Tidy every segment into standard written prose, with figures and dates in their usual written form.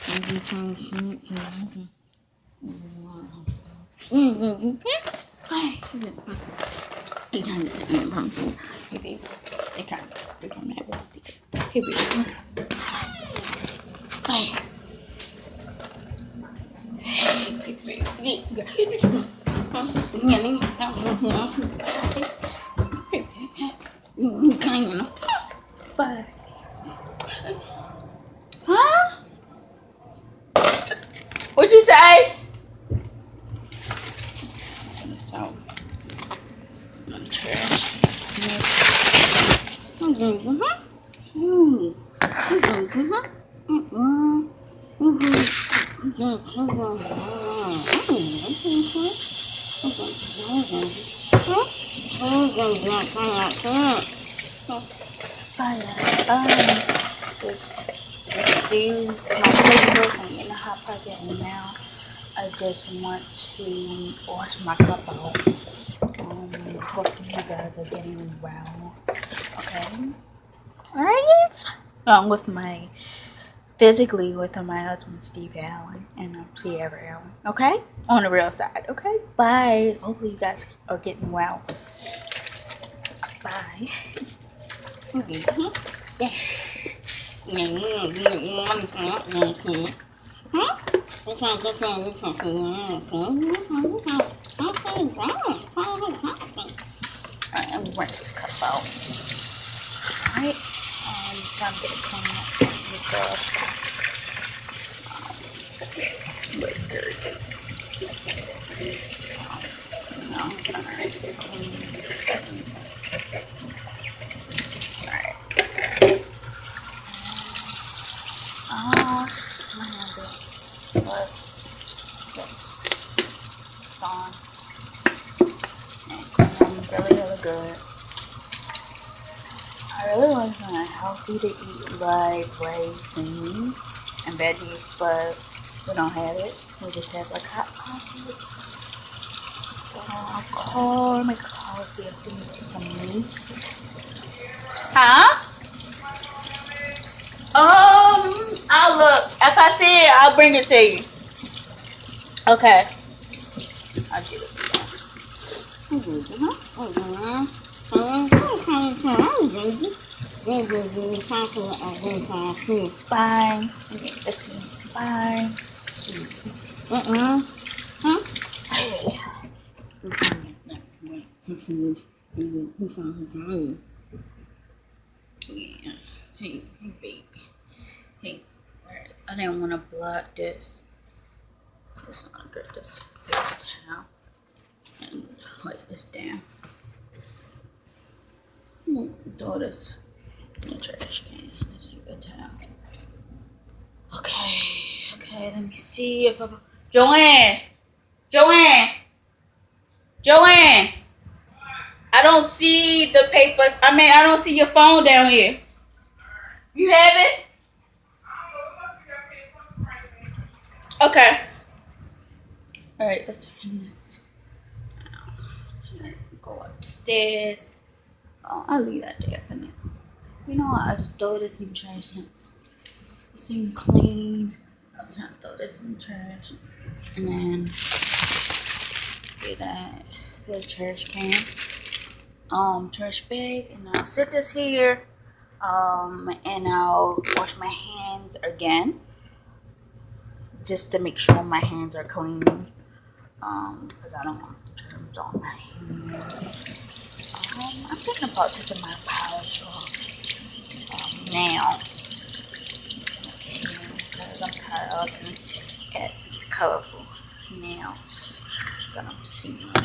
Hey, trying to get in from here. Hey, baby. They trying to become that wealthy. Hey, baby. Hey. Bye. Huh? What'd you say? So, I'm trash. Just do my playbook. I'm in the hot pocket, and now I just want to wash my cup out. Hopefully you guys are getting well. Okay. Alright. With my physically with my husband Steve Allen and Siara Allen. Okay? On the real side. Okay? Bye. Hopefully you guys are getting well. Bye. Yeah. Alright, let me rinse this cup out. Alright, trying to get it clean up with dirty. I'm trying to rinse it clean. Alright. My handle was gone. Really good. I really wasn't healthy to eat like rice and veggies, but we don't have it. We just have like hot coffee. So I'll call my coffee if you need some meat. Huh? I'll look. If I see it, I'll bring it to you. Okay. I'll give it to you. Bye. Okay, let's see. Bye. Yeah. Hey, baby. Hey, alright. I didn't want to block this. It's not good. This paper towel and wipe this down. Throw this in the trash can. This paper towel. Okay. Let me see if Joanne. I don't see the paper. I don't see your phone down here. You have it? Okay. All right, let's turn this down. Go upstairs. I'll leave that there for now. You know what? I just throw this in the trash since it seems clean. I'll just throw this in the trash. And then do that. To the trash can. Trash bag. And I'll sit this here. And I'll wash my hands again. Just to make sure my hands are clean. Because I don't want germs on my hands. I'm thinking about taking my polish off now. Because I'm tired of looking at colorful nails that I'm seeing right now.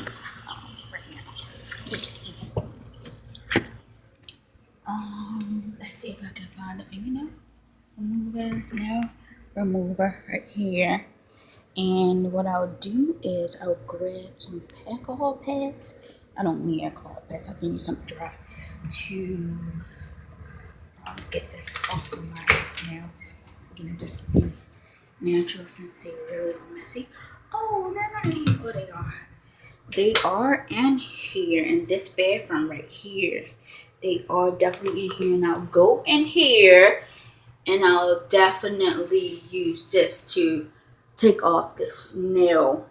Let's see if I can find a fingernail remover right here. And what I'll do is I'll grab some alcohol pads. I don't need alcohol pads. I can use something dry to get this off of my nails. It can just be natural since they're really messy. Oh, they're not in here. Oh, they are. They are in here in this bathroom right here. They are definitely in here. Now go in here And I'll definitely use this to take off this nail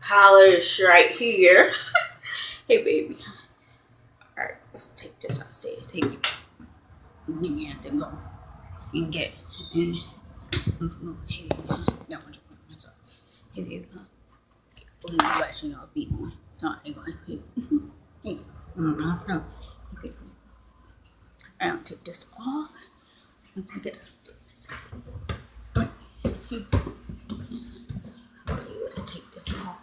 polish right here. Hey, baby. All right, let's take this upstairs. Hey, you have to go and get. And, hey, no, hey, baby. Well, you actually all beat on. So I'm going. Hey, okay. I'll take this off once I get upstairs. I'll be able to take this off.